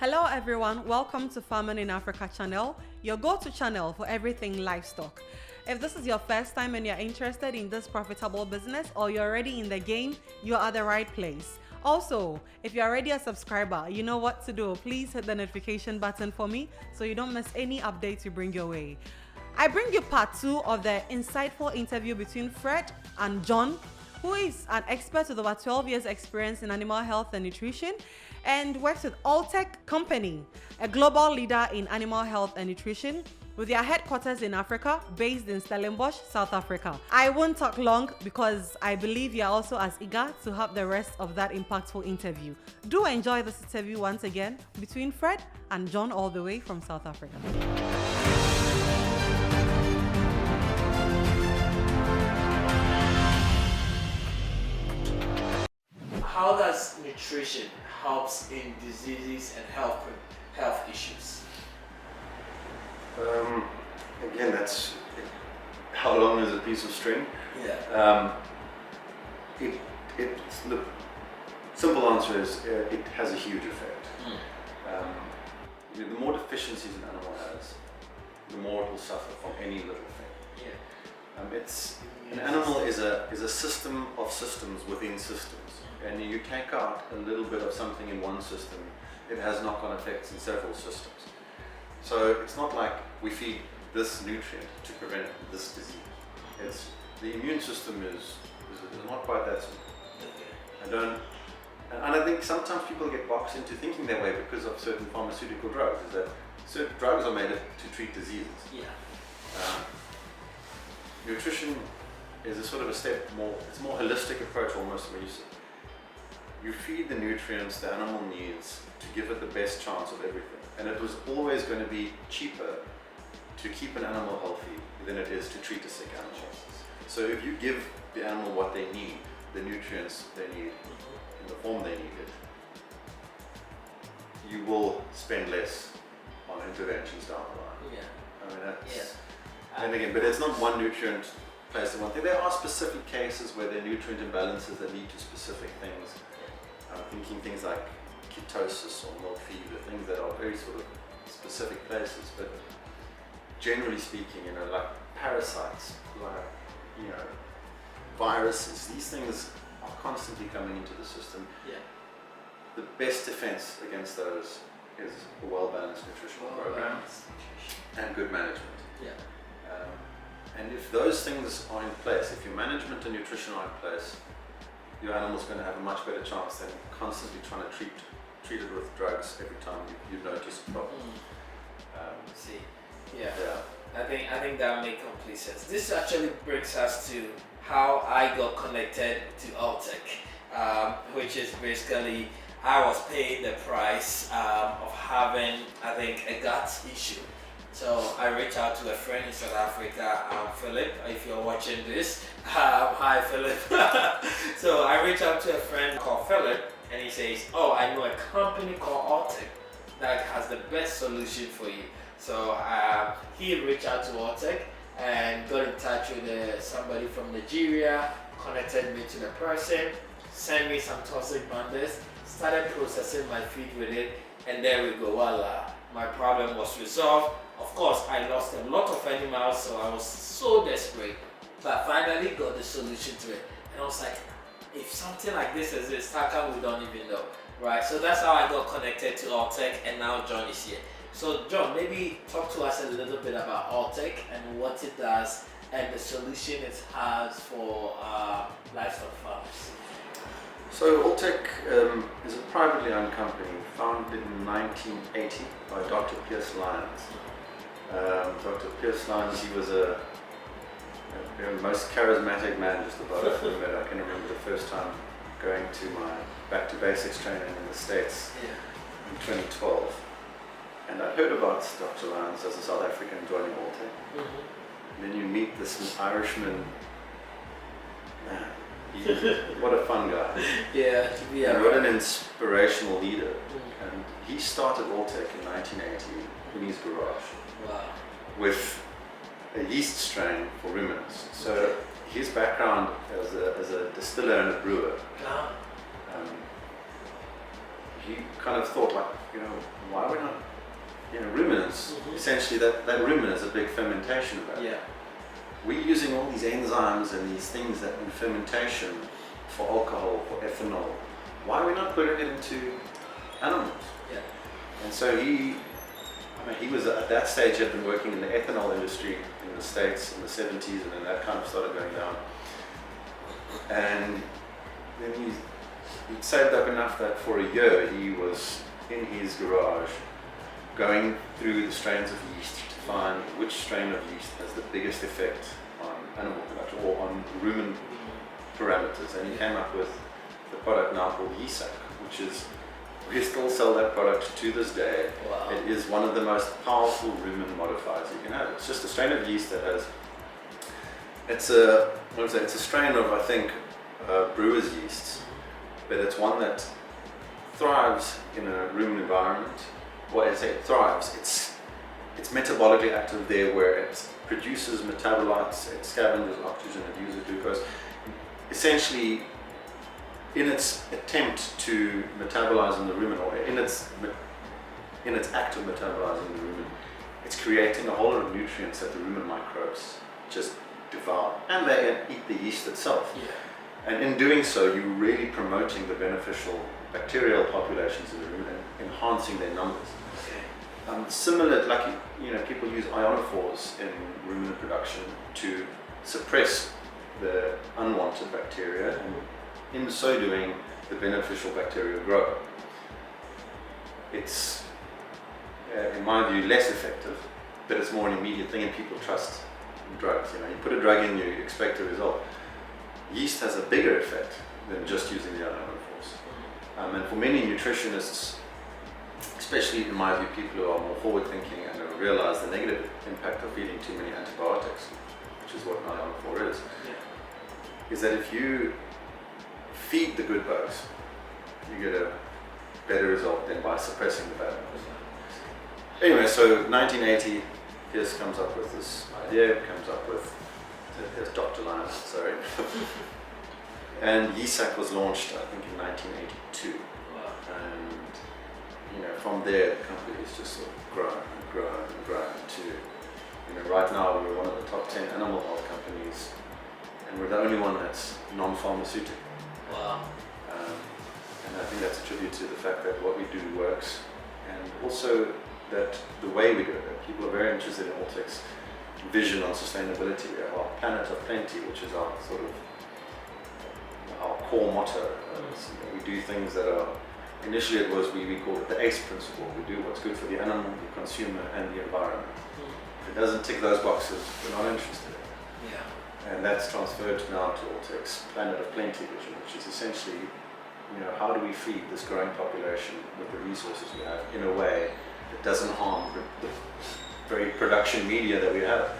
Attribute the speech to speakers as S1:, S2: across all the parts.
S1: Hello everyone, welcome to Farming in Africa channel, your go-to channel for everything livestock. If this is your first time and you're interested in this profitable business or you're already in the game, you're at the right place. Also, if you're already a subscriber, you know what to do. Please hit the notification button for me so you don't miss any updates we bring your way. I bring you part 2 of the insightful interview between Fred and John, who is an expert with over 12 years experience in animal health and nutrition and works with Altech Company, a global leader in animal health and nutrition with their headquarters in Africa, based in Stellenbosch, South Africa. I won't talk long because I believe you're also as eager to have the rest of that impactful interview. Do enjoy this interview once again between Fred and John, all the way from South Africa.
S2: How does nutrition helps in diseases and health issues?
S3: Again, that's how long is a piece of string?
S2: Yeah.
S3: The simple answer is it has a huge effect. The more deficiencies an animal has, the more it will suffer from any little thing.
S2: Yeah.
S3: An animal is a system of systems within systems. And you take out a little bit of something in one system, it has knock-on effects in several systems. So it's not like we feed this nutrient to prevent this disease. The immune system is not quite that simple. And I think sometimes people get boxed into thinking that way because of certain pharmaceutical drugs, is that certain drugs are made to treat diseases.
S2: Yeah.
S3: Nutrition is a sort of a step more, it's a more holistic approach almost, where you feed the nutrients the animal needs to give it the best chance of everything. And it was always going to be cheaper to keep an animal healthy than it is to treat a sick animal. So if you give the animal what they need, the nutrients they need, in the form they need it, you will spend less on interventions down the line.
S2: Yeah.
S3: I mean, that's, and again, but it's not one nutrient plays the one thing. There are specific cases where there are nutrient imbalances that lead to specific things. I'm thinking things like ketosis or milk fever, things that are very sort of specific places, but generally speaking, like parasites, like, viruses, these things are constantly coming into the system.
S2: Yeah.
S3: The best defense against those is a well-balanced nutritional program and good management.
S2: Yeah.
S3: And if those things are in place, if your management and nutrition are in place, your animal's going to have a much better chance than constantly trying to treat it with drugs every time you notice a problem.
S2: I think that makes complete sense. This actually brings us to how I got connected to Altech, which is basically I was paying the price of having, I think, a gut issue. So I reached out to a friend in South Africa, Philip, if you're watching this. Hi Philip. So I reached out to a friend called Philip and he says, oh, I know a company called Altech that has the best solution for you. So he reached out to Altech and got in touch with somebody from Nigeria, connected me to the person, sent me some toxic bundles, started processing my feed with it, and there we go, voila, my problem was resolved. Of course, I lost a lot of animals, so I was so desperate, but finally got the solution to it. And I was like, if something like this exists, how come we don't even know, right? So that's how I got connected to Altech, and now John is here. So John, maybe talk to us a little bit about Altech and what it does and the solution it has for livestock farmers.
S3: So Altech is a privately owned company founded in 1980 by Dr. Pierce Lyons. Dr. Pierce Lyons, he was a most charismatic man just about I've ever met. I can remember the first time going to my back to basics training in the States in 2012. And I heard about Dr. Lyons as a South African joining Altech. And then you meet this Irishman. What a fun guy. And what an inspirational leader. And he started Altech in 1980 in his garage.
S2: Wow.
S3: With a yeast strain for ruminants. So his background as a distiller and a brewer, he kind of thought, like, why essentially that rumen is a big fermentation vat.
S2: Yeah.
S3: We're using all these enzymes and these things that in fermentation for alcohol, for ethanol. Why are we not putting it into animals?
S2: Yeah.
S3: And so he was at that stage had been working in the ethanol industry in the States in the 70s, and then that kind of started going down. And then he'd saved up enough that for a year he was in his garage going through the strains of yeast to find which strain of yeast has the biggest effect on animal production or on rumen parameters. And he came up with the product now called Livestock, which is, we still sell that product to this day.
S2: Wow.
S3: It is one of the most powerful rumen modifiers you can have. It's just a strain of yeast that has, it's a strain of, I think, brewer's yeasts, but it's one that thrives in a rumen environment. Well, I say it thrives, it's metabolically active there where it produces metabolites, it scavenges oxygen, it uses glucose. Essentially, in its attempt to metabolize in the rumen, or in its act of metabolizing the rumen, it's creating a whole lot of nutrients that the rumen microbes just devour, and they eat the yeast itself.
S2: Yeah.
S3: And in doing so, you're really promoting the beneficial bacterial populations in the rumen and enhancing their numbers.
S2: Okay.
S3: Similar, like people use ionophores in rumen production to suppress the unwanted bacteria, and in so doing, the beneficial bacteria grow. It's, in my view, less effective, but it's more an immediate thing, and people trust drugs. You put a drug in, you expect a result. Yeast has a bigger effect than just using the ionophores. And for many nutritionists, especially in my view, people who are more forward-thinking and who realize the negative impact of feeding too many antibiotics, which is what an ionophore is, is that if you feed the good bugs, you get a better result than by suppressing the bad ones. Anyway, so 1980, Pierce comes up with this idea, comes up with, here's Dr. Lyons, sorry. And Livestock was launched, I think, in 1982.
S2: Wow.
S3: And from there, the company has just sort of grown and grown and grown to, right now we're one of the top 10 animal health companies, and we're the only one that's non-pharmaceutical.
S2: Wow.
S3: And I think that's a tribute to the fact that what we do works, and also that the way we do it, that people are very interested in Altech's vision on sustainability. We have our Planet of Plenty, which is our sort of our core motto. We do things that are, initially it was, we call it the ACE principle. We do what's good for the animal, the consumer, and the environment. If it doesn't tick those boxes, we're not interested.
S2: Yeah.
S3: And that's transferred now to Altech's Planet of Plenty vision, which is essentially, how do we feed this growing population with the resources we have in a way that doesn't harm the very production media that we have.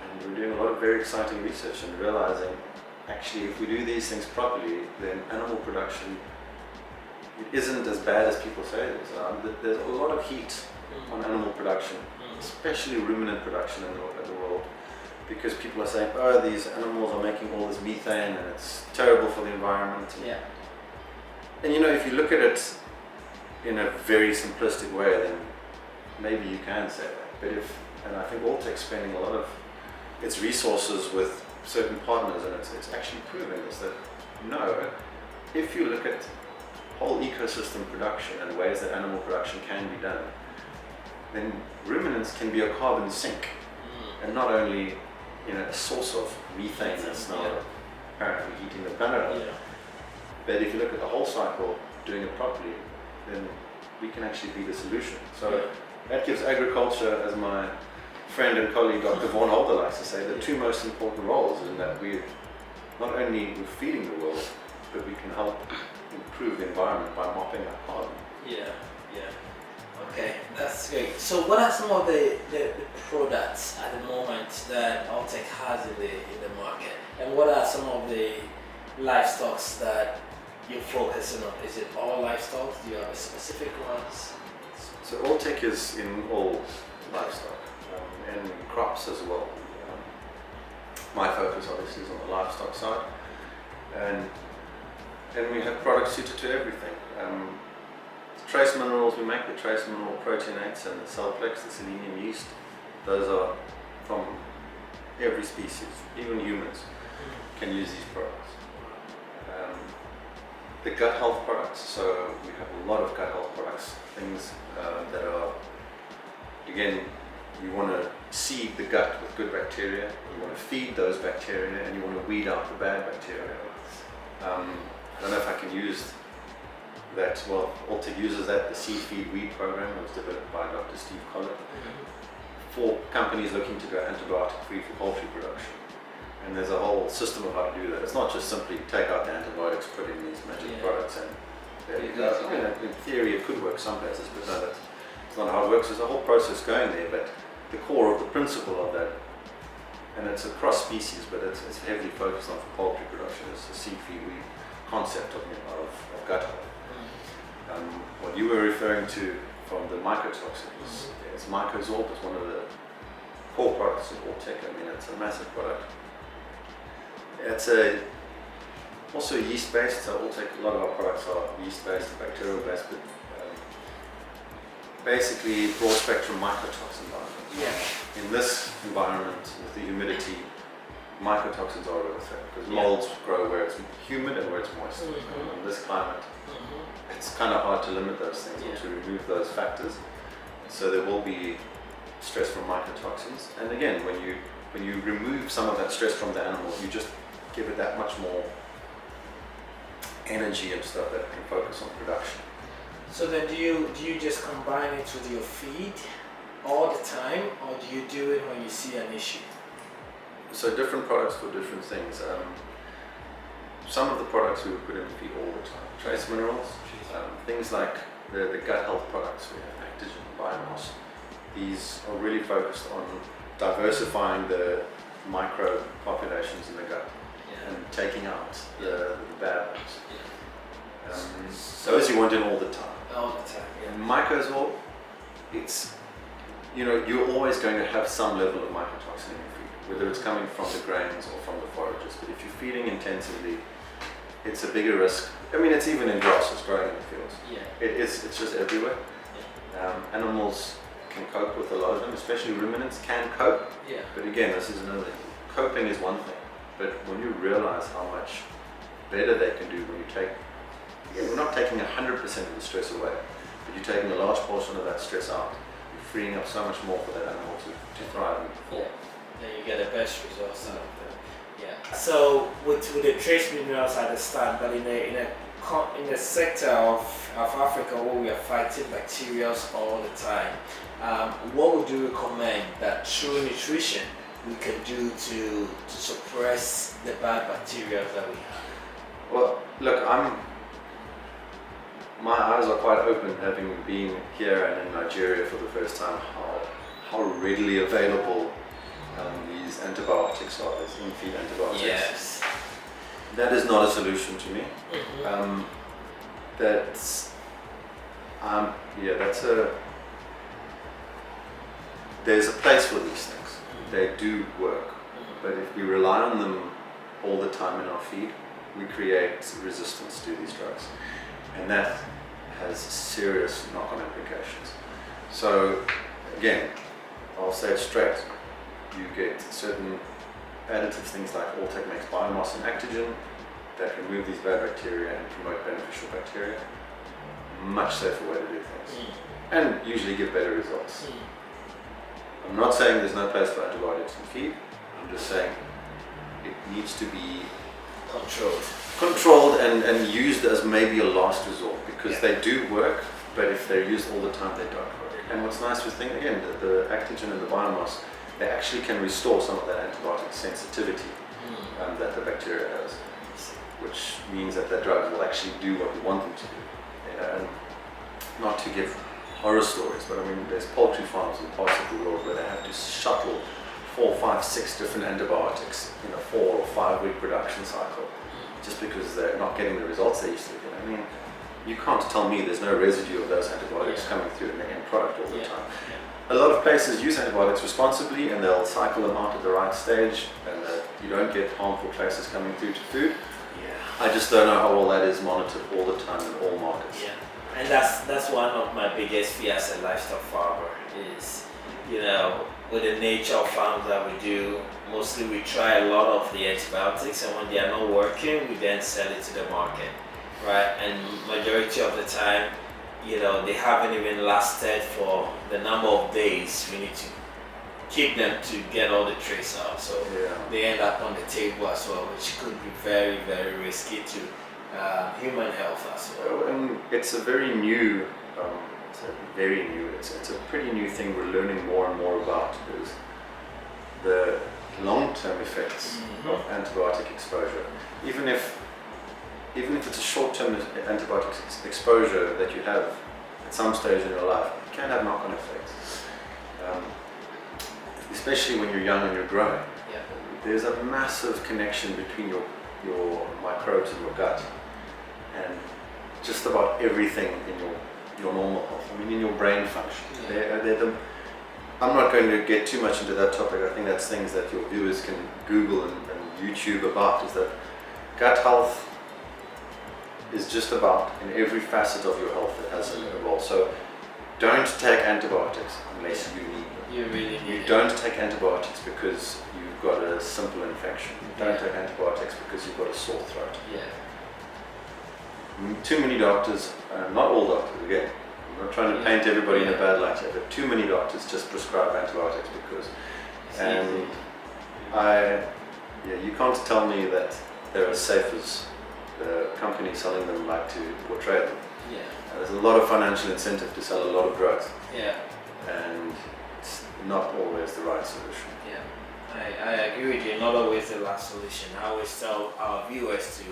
S3: And we're doing a lot of very exciting research and realizing, actually, if we do these things properly, then animal production, it isn't as bad as people say it is. There's a lot of heat on animal production, especially ruminant production in the world, because people are saying, oh, these animals are making all this methane and it's terrible for the environment.
S2: Yeah.
S3: And if you look at it in a very simplistic way, then maybe you can say that. And I think Altech's spending a lot of its resources with certain partners, and it's actually proving this, that no, if you look at whole ecosystem production and ways that animal production can be done, then ruminants can be a carbon sink, and not only a source of methane that's now apparently heating the planet up.
S2: Yeah.
S3: But if you look at the whole cycle, doing it properly, then we can actually be the solution. So that gives agriculture, as my friend and colleague Dr. Vaughan Holder likes to say, the two most important roles, in that we're not only feeding the world, but we can help improve the environment by mopping up carbon.
S2: Yeah. Okay, that's great. So what are some of the products at the moment that Altech has in the market? And what are some of the livestocks that you're focusing on? Is it all livestock? Do you have a specific ones?
S3: So Altech is in all livestock and crops as well. My focus obviously is on the livestock side, and we have products suited to everything. trace minerals, we make the trace mineral proteinates and the Cellplex, the selenium yeast. Those are from every species, even humans can use these products. The gut health products, so we have a lot of gut health products, things that are, again, you want to seed the gut with good bacteria, you want to feed those bacteria, and you want to weed out the bad bacteria. I don't know if I can use that, well, Altech uses that, the Seed Feed Weed program was developed by Dr. Steve Collett for companies looking to go antibiotic free for poultry production. And there's a whole system of how to do that. It's not just simply take out the antibiotics, put in these magic products, and there you go. I mean, in theory it could work some places, but no, that's not how it works. There's a whole process going there, but the core of the principle of that, and it's across species, but it's heavily focused on for poultry production, is the seed feed weed concept of gut health. What you were referring to from the mycotoxins, it's Mycosorb, it's one of the core products of Altech. I mean, it's a massive product. It's also yeast-based, so Altech, a lot of our products are yeast-based, bacterial-based, but basically broad-spectrum mycotoxin environment. In this environment, with the humidity, mycotoxins are a real threat, because molds grow where it's humid and where it's moist. In this climate, it's kind of hard to limit those things or to remove those factors. So there will be stress from mycotoxins. And again, when you remove some of that stress from the animal, you just give it that much more energy and stuff that it can focus on production.
S2: So then do you just combine it with your feed all the time, or do you do it when you see an issue?
S3: So different products for different things. Some of the products we would put in feed all the time. Trace minerals, things like the gut health products, we have Actigen, Biomass. These are really focused on diversifying the micro populations in the gut and taking out the bad ones. Those you want in all the time.
S2: All the time,
S3: Mycosorb, it's, you're always going to have some level of mycotoxin in your feed, whether it's coming from the grains or from the forages. But if you're feeding intensively, it's a bigger risk. I mean, it's even in grasses growing in the fields. It's just everywhere. Animals can cope with a lot of them, especially ruminants can cope. But again, this is another thing. Coping is one thing, but when you realize how much better they can do when you take, we're not taking 100% of the stress away, but you're taking a large portion of that stress out. You're freeing up so much more for that animal to thrive and perform.
S2: Then you get the best results out of them. So with the trace minerals, I understand, but in a sector of Africa where we are fighting bacteria all the time, what would you recommend that through nutrition we can do to suppress the bad bacteria that we have?
S3: Well, look, my eyes are quite open, having been here and in Nigeria for the first time, how readily available these antibiotics are, these in-feed antibiotics. That is not a solution to me. There's a place for these things. They do work, but if we rely on them all the time in our feed, we create resistance to these drugs, and that has serious knock-on implications. So again, I'll say it straight, you get certain additives, things like Altech makes Biomass and Actigen that remove these bad bacteria and promote beneficial bacteria. Much safer way to do things, and usually give better results. I'm not saying there's no place for antibiotics in feed, I'm just saying it needs to be controlled and used as maybe a last resort, because they do work, but if they're used all the time, they don't work. And what's nice with again, the Actigen and the Biomass, they actually can restore some of that antibiotic sensitivity that the bacteria has, which means that the drugs will actually do what we want them to do. And not to give horror stories, but I mean, there's poultry farms in parts of the world where they have to shuttle 4, 5, 6 different antibiotics in a 4 or 5 week production cycle, just because they're not getting the results they used to get. I mean, you can't tell me there's no residue of those antibiotics coming through in the end product all the time. A lot of places use antibiotics responsibly, and they'll cycle them out at the right stage, and you don't get harmful traces coming through to food. I just don't know how all that is monitored all the time in all markets.
S2: And that's one of my biggest fears as a livestock farmer is, with the nature of farms that we do, mostly we try a lot of the antibiotics, and when they are not working, we then sell it to the market, right? And majority of the time, they haven't even lasted for the number of days we need to keep them to get all the trace out. So they end up on the table as well, which could be very, very risky to human health as well.
S3: And it's a very new, it's a pretty new thing we're learning more and more about, is the long-term effects of antibiotic exposure. Even if it's a short-term antibiotic exposure that you have at some stage in your life, it can have knock-on effects. Especially when you're young and you're growing.
S2: Yeah.
S3: There's a massive connection between your microbes in your gut and just about everything in your normal health. I mean, in your brain function.
S2: Yeah.
S3: I'm not going to get too much into that topic. I think that's things that your viewers can Google and YouTube about, is that gut health is just about in every facet of your health that has a role. So don't take antibiotics unless you need them.
S2: You really need
S3: You don't take antibiotics because you've got a simple infection. You don't take antibiotics because you've got a sore throat.
S2: Yeah.
S3: Too many doctors, not all doctors again, I'm not trying to paint everybody in a bad light here, but too many doctors just prescribe antibiotics because, and you can't tell me that they're as safe as the company selling them like to portray them.
S2: Yeah.
S3: There's a lot of financial incentive to sell a lot of drugs.
S2: Yeah.
S3: And it's not always the right solution.
S2: Yeah. I agree with you, not always the last solution. I always tell our viewers to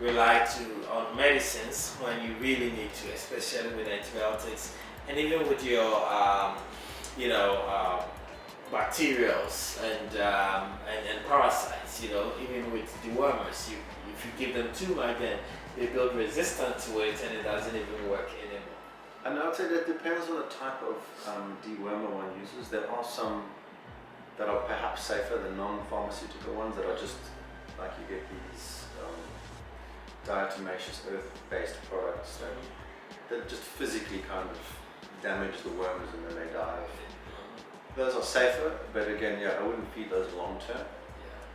S2: rely on medicines when you really need to, especially with antibiotics, and even with your bacterials and parasites. Even with dewormers, if you give them too much, then they build resistance to it, and it doesn't even work anymore.
S3: And I would say that depends on the type of dewormer one uses. There are some that are perhaps safer than non-pharmaceutical ones that are just like you get these diatomaceous earth-based products that just physically kind of damage the worms and then they die. Those are safer, but again, I wouldn't feed those long term.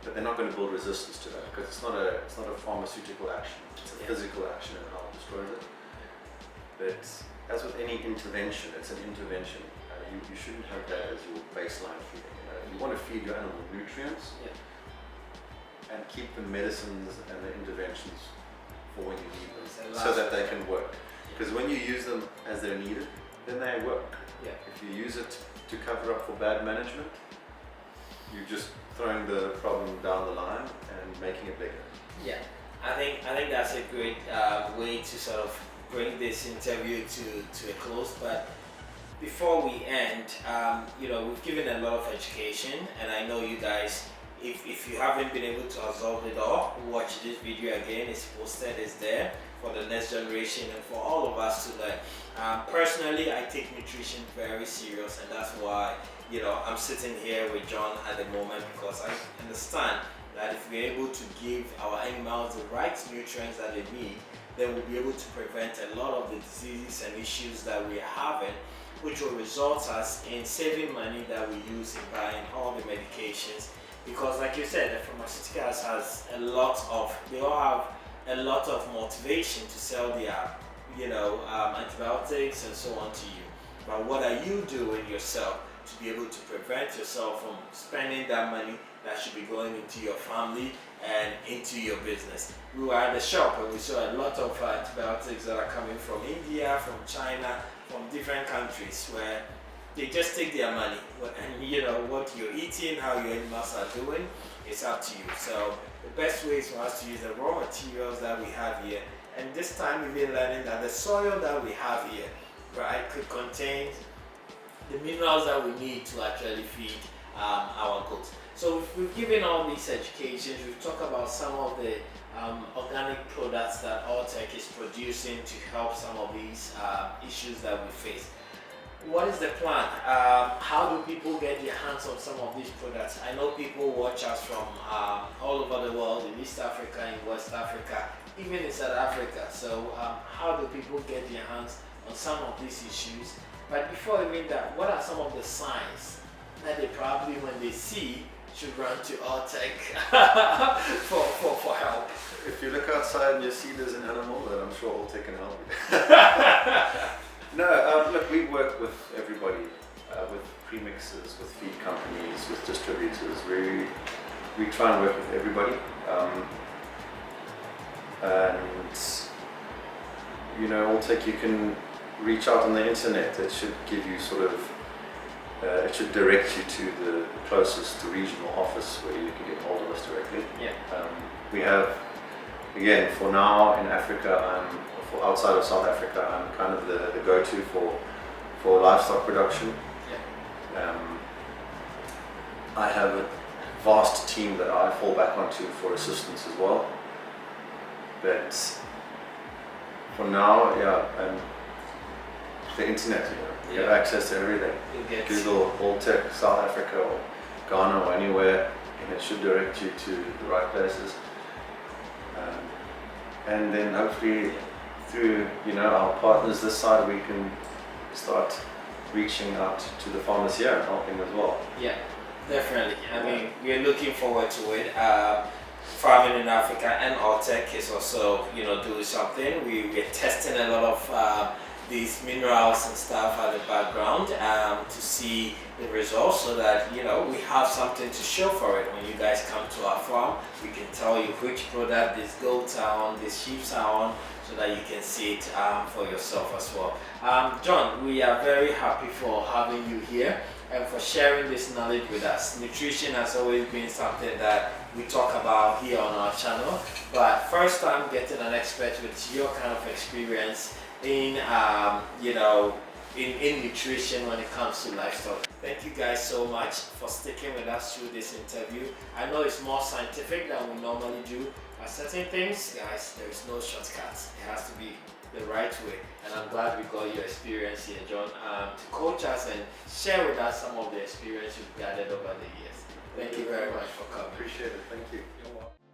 S3: But they're not going to build resistance to that because it's not a pharmaceutical action. It's a physical action and how it destroys it. But as with any intervention, it's an intervention. You shouldn't have that as your baseline feeding. You want to feed your animal nutrients and keep the medicines and the interventions for when you need them, so that they can work. Because when you use them as they're needed, then they work. If you use it to cover up for bad management, you're just throwing the problem down the line and making it bigger.
S2: Yeah, I think that's a great way to sort of bring this interview to a close. But before we end, we've given a lot of education, and I know you guys, if you haven't been able to absorb it all, watch this video again. It's posted, it's there for the next generation and for all of us to learn. Personally, I take nutrition very serious, and that's why I'm sitting here with John at the moment, because I understand that if we're able to give our animals the right nutrients that they need, then we'll be able to prevent a lot of the diseases and issues that we are having, which will result us in saving money that we use in buying all the medications. Because like you said, the pharmaceuticals they all have a lot of motivation to sell their antibiotics and so on to you. But what are you doing yourself to be able to prevent yourself from spending that money that should be going into your family and into your business? We were at the shop and we saw a lot of antibiotics that are coming from India, from China, from different countries, where they just take their money, and what you're eating, how your animals are doing, it's up to you. So the best way is for us to use the raw materials that we have here, and this time we've been learning that the soil that we have here, right, could contain the minerals that we need to actually feed our goats. So we've given all these educations. We've talked about some of the organic products that Altech is producing to help some of these issues that we face. what is the plan? How do people get their hands on some of these products? I know people watch us from all over the world, in East Africa, in West Africa, even in South Africa. So how do people get their hands on some of these issues? But before even that, what are some of the signs that they probably, when they see, should run to Altech for help?
S3: If you look outside and you see there's an animal, then I'm sure Altech can help you. No, look, we work with everybody, with premixes, with feed companies, with distributors. We try and work with everybody. And you know, Altech, you can reach out on the internet. It should give you sort of, it should direct you to the closest regional office where you can get hold of us directly.
S2: Yeah.
S3: We have, again, for now in Africa, for outside of South Africa, I'm kind of the go-to for livestock production.
S2: Yeah.
S3: I have a vast team that I fall back onto for assistance as well. But for now, yeah, the internet, you have access to everything. Google Altech South Africa or Ghana or anywhere, and it should direct you to the right places. And then hopefully through our partners this side, we can start reaching out to the farmers here and helping as well.
S2: Yeah, definitely. I mean, we're looking forward to it. Farming in Africa and Altech is also, doing something. We're testing a lot of these minerals and stuff at the background to see the results, so that we have something to show for it. When you guys come to our farm, we can tell you which product these goats are on, these sheep are on, so that you can see it for yourself as well. John, we are very happy for having you here and for sharing this knowledge with us. Nutrition has always been something that we talk about here on our channel, but first time getting an expert with your kind of experience in in nutrition when it comes to livestock. Thank you guys so much for sticking with us through this interview. I know it's more scientific than we normally do, but certain things, guys, there is no shortcuts. It has to be the right way, and I'm glad we got your experience here, John, to coach us and share with us some of the experience you've gathered over the years. Thank you very much for coming.
S3: Appreciate it. Thank you.
S2: You're welcome.